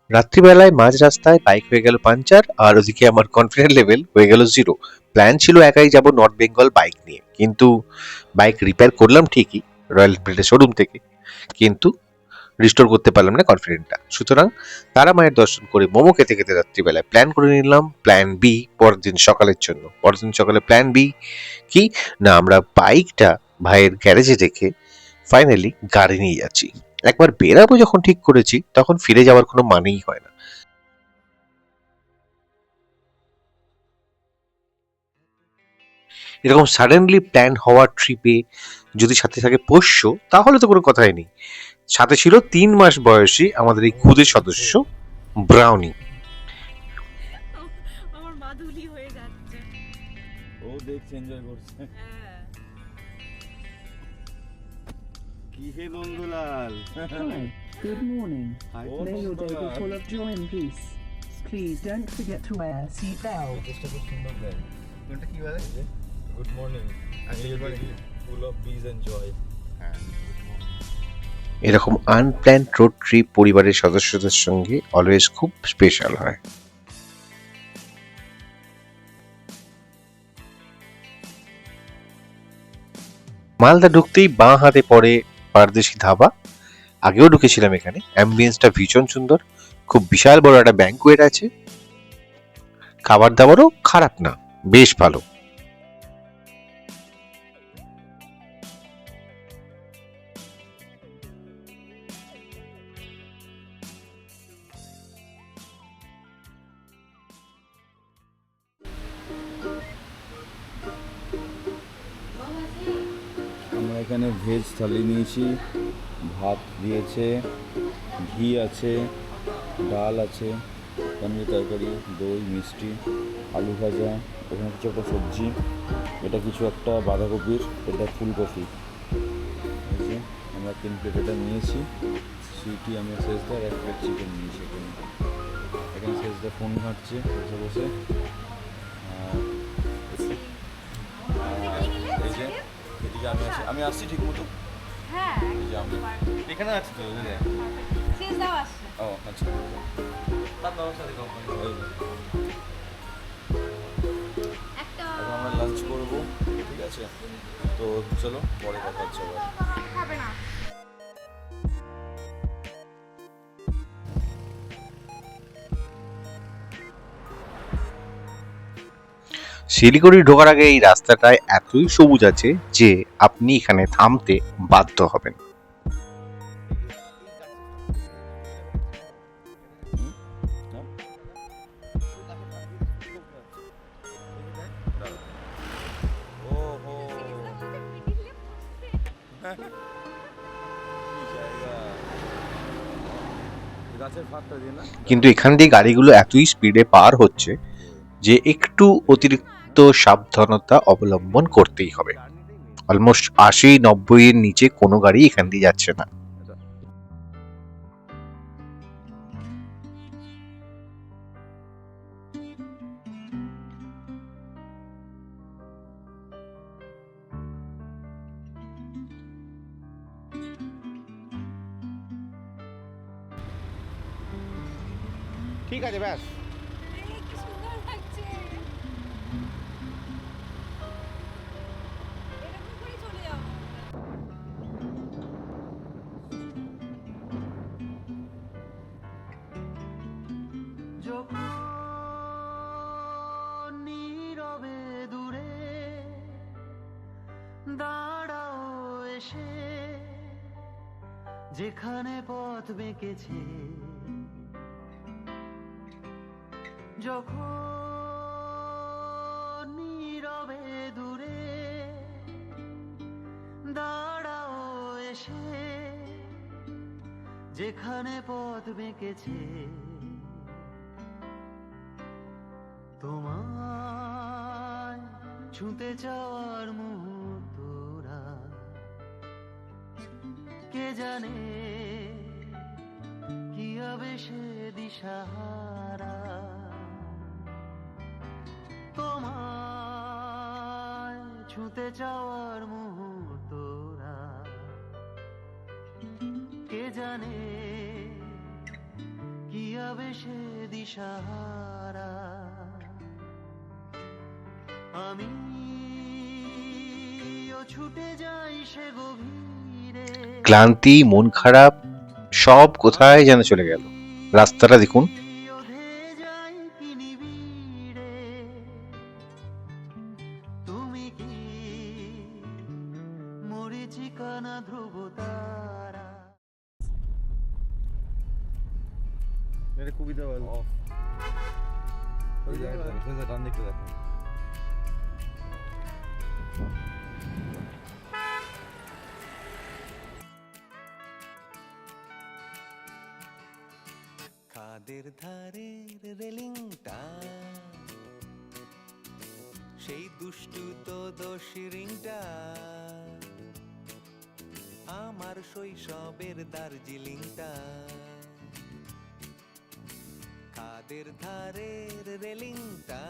রাত্রিবেলায় মাঝ রাস্তায় বাইক হয়ে গেল পাঞ্চার, আর ওদিকে আমার কনফিডেন্ট লেভেল হয়ে গেল জিরো। প্ল্যান ছিল একাই যাব নর্থ বেঙ্গল বাইক নিয়ে, কিন্তু বাইক রিপেয়ার করলাম ঠিকই রয়্যাল এনফিল্ডের শোরুম থেকে, কিন্তু রিস্টোর করতে পারলাম না কনফিডেন্টটা। সুতরাং তারা মায়ের দর্শন করে মোমো খেতে খেতে রাত্রিবেলায় প্ল্যান করে নিলাম প্ল্যান বি পরের দিন সকালের জন্য। পরের দিন সকালে প্ল্যান বি কি, না আমরা বাইকটা ভাইয়ের গ্যারেজে রেখে ফাইনালি গাড়ি নিয়ে যাচ্ছি। একবার বেরাবো যখন ঠিক করেছি, তখন ফিরে যাওয়ার কোনো মানেই হয় না। এরকম সাডেনলি প্ল্যান হওয়া ট্রিপে যদি সাথে থাকে পোষ্য, তাহলে তো কোনো কথাই নেই। সাথে ছিল 3 মাস বয়সী আমাদের এই খুদের সদস্য ব্রাউনি। আমার মাধুলি হয়ে যাচ্ছে। ও দেখছে, এনজয় করছে। হ্যাঁ। কি হে Nandalal? Hi, good morning. Hi, May your day be Nandalal. full of joy and peace. Please don't forget to wear a seat belt. চেষ্টা খুব সুন্দর দেয়। কোনটা কি বলে? Good morning, full of peace and joy. হ্যাঁ। এরকম আনপ্ল্যান্ড রোড ট্রিপ পরিবারের সদস্যদের সঙ্গে অলওয়েজ খুব স্পেশাল হয়। মালদা ঢুকতেই বাঁ হাতে পড়ে পারদেশি ধাবা। আগেও ঢুকেছিলাম এখানে, অ্যাম্বিয়েন্সটা ভীষণ সুন্দর, খুব বিশাল বড় একটা ব্যাংকুয়েট আছে, খাবার দাবারও খারাপ না, বেশ ভালো। আমরা এখানে ভেজ থালি নিয়েছি, ভাত দিয়েছে, ঘি আছে, ডাল আছে, পনির তরকারি, দই, মিষ্টি, আলু ভাজা, ওখানে কিছু একটা সবজি, এটা কিছু একটা বাঁধাকপির, এটা ফুলকপি। এই যে আমরা 3 প্লেট এটা নিয়েছি। সুইটি, আমি শেষদার 1 প্লেট চিকেন নিয়েছি। এখানে শেষদা ফোন ঘাঁটছে বসে বসে। আর এই যে এদিকে আমি আসছি ঠিক মতো। হ্যাঁ। এই যে আমি এখানে আছি তো। শেষ দাও আসছে। ও আচ্ছা, তার নামের সাথে কোম্পানি। একটা এখন আমরা লাঞ্চ করবো, ঠিক আছে? তো চলো পরে কথা হচ্ছে আবার। খাবে না। শিলিগুড়ি ঢোকার আগে এই রাস্তাটায় এতই সবুজ আছে যে আপনি এখানে থামতে বাধ্য হবেন। ওহো, কি জায়গা! গাছের ফাঁকটা দিয়ে না? কিন্তু এখান দিয়ে গাড়িগুলো এতই স্পিডে পার হচ্ছে যে একটু অতিরিক্ত সাবধানতা অবলম্বন করতেই হবে। অলমোস্ট 80-90 এর নিচে কোনো গাড়ি এখান দিয়ে যাচ্ছে না। ঠিক আছে, ব্যাস। কি সুন্দর লাগছে। এরকম করে চলে যাবো। নীরবে দূরে দাঁড়াও এসে, যেখানে পথ বেঁকেছে, যখন নীরবে দূরে দাঁড়াও এসে, যেখানে পথ বেঁকেছে, তোমায় ছুঁতে চাওয়ার মুহূর্তরা, কে জানে কি হবে সে দিশাহারা। তোমায় ছুঁতে চাওয়ার মুহূর্তরা, কে জানে কি যাবে সে দিশাহারা। আমিও ছুটে যাই সে গভীরে, ক্লান্তি, মন খারাপ সব কোথায় যেন চলে গেল। রাস্তাটা দেখুন, ওধে যাই কি নিবিড়ে। তুমি কি মরীচিকা না ধ্রুব তারা? এটা কবিতা বল। ওই যে ডান দিকটা দেখো। খাদের ধারের রেলিংটা, সেই দুষ্টু তো দোষিরিংটা, আমার শৈশবের দার্জিলিংটা। খাদের ধারের রেলিংটা,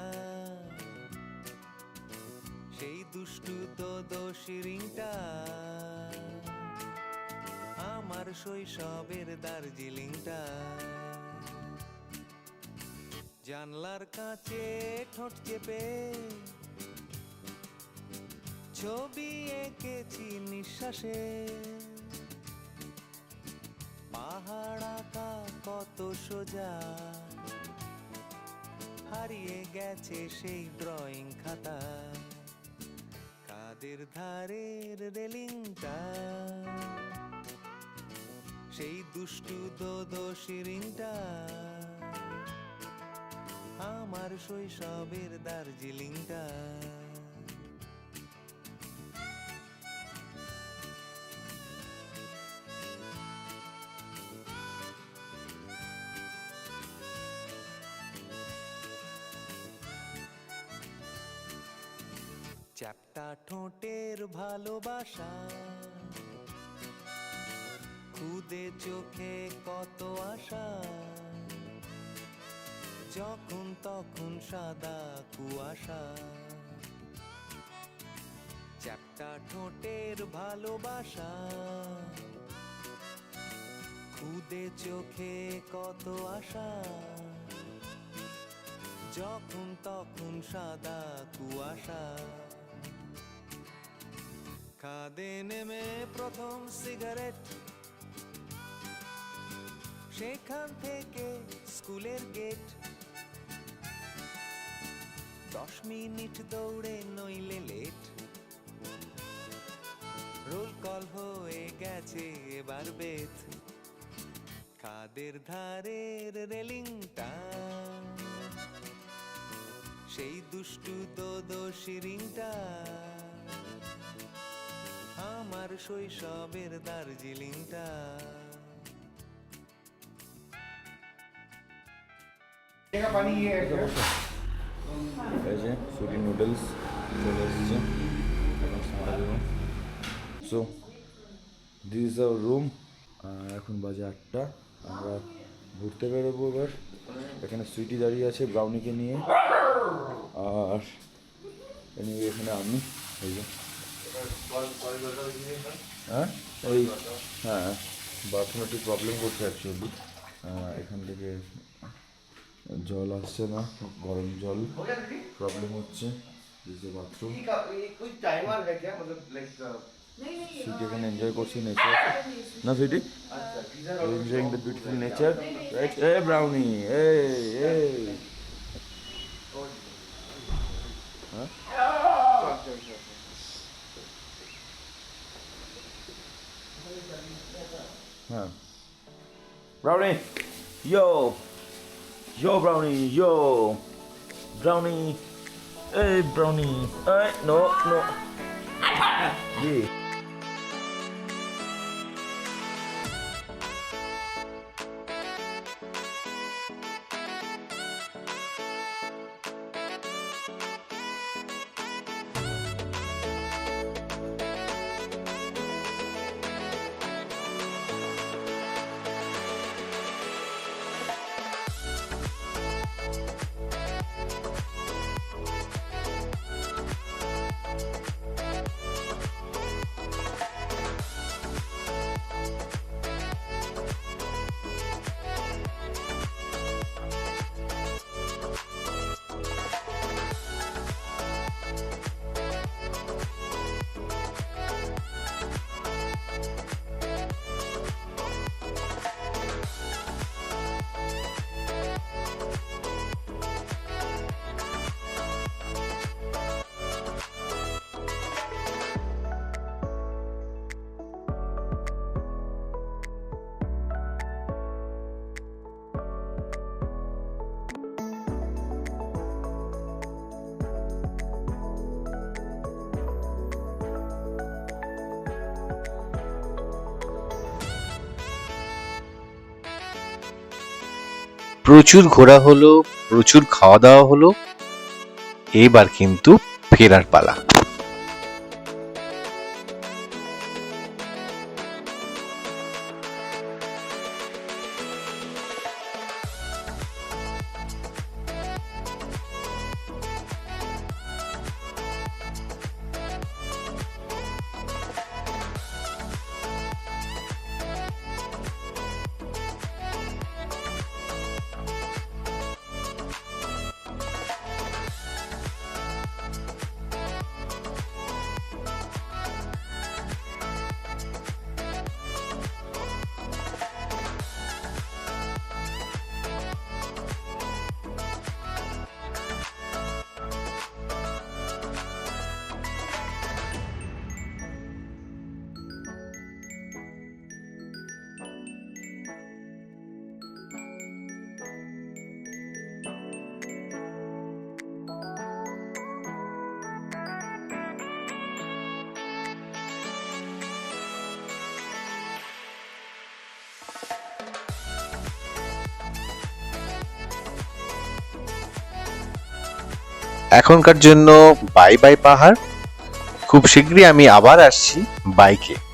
সেই দুষ্টু তো দোষিরিংটা, আমার শৈশবের দার্জিলিংটা। জানলার কাছে ঠোঁট চেপে ছবি এঁকেছি নিঃশ্বাসে, পাহাড় আঁকা কত সোজা, হারিয়ে গেছে সেই ড্রয়িং খাতা। খাদের ধারের রেলিংটা, সেই দুষ্টু দোষিরিংটা, আমার শৈশবের দার্জিলিংটা। চ্যাপ্টা ঠোঁটের ভালোবাসা, খুদে চোখে কত আশা, যখন তখন সাদা কুয়াশা। চ্যাপ্টা ঠোঁটের ভালোবাসা, খুদে চোখে কত আশা, যখন তখন সাদা কুয়াশা। খাদে নেমে প্রথম সিগারেট, সেখান থেকে স্কুলের গেট, 10 মিনিট দৌড়ে নইলে লেট, রোল কল হয়ে গেছে এবার বেথ। খাদের ধারের রেলিংটা, সেই দুষ্টু দোষিরিংটা, আমার শৈশবের দার্জিলিংটা। এই যে সুইটি নুডলস চলে এসেছে, so this is our room. এখন বাজে 8টা, আমরা ঘুরতে বেরোবো এবার। এখানে সুইটি দাঁড়িয়ে আছে ব্রাউনিকে নিয়ে, আর এখানে আমি এই যে হ্যাঁ ওই হ্যাঁ বাথরুমে একটু প্রবলেম করছে অ্যাকচুয়ালি, এখান থেকে জল আসছে না, গরম জল প্রবলেম হচ্ছে। বাথরুম সুইটি এখানে এনজয় করছি নেচার, না sweetie enjoying the beautiful nature, right? এ ব্রাউনি, এ হ্যাঁ হ্যাঁ brownie, yo brownie, yo brownie, hey brownie, hey no yeah. প্রচুর ঘোরা হলো, প্রচুর খাওয়া দাওয়া হলো, এবার কিন্তু ফেরার পালা। এখনকার জন্য বাই বাই পাহাড়। খুব শীঘ্রই আমি আবার আসছি বাইকে।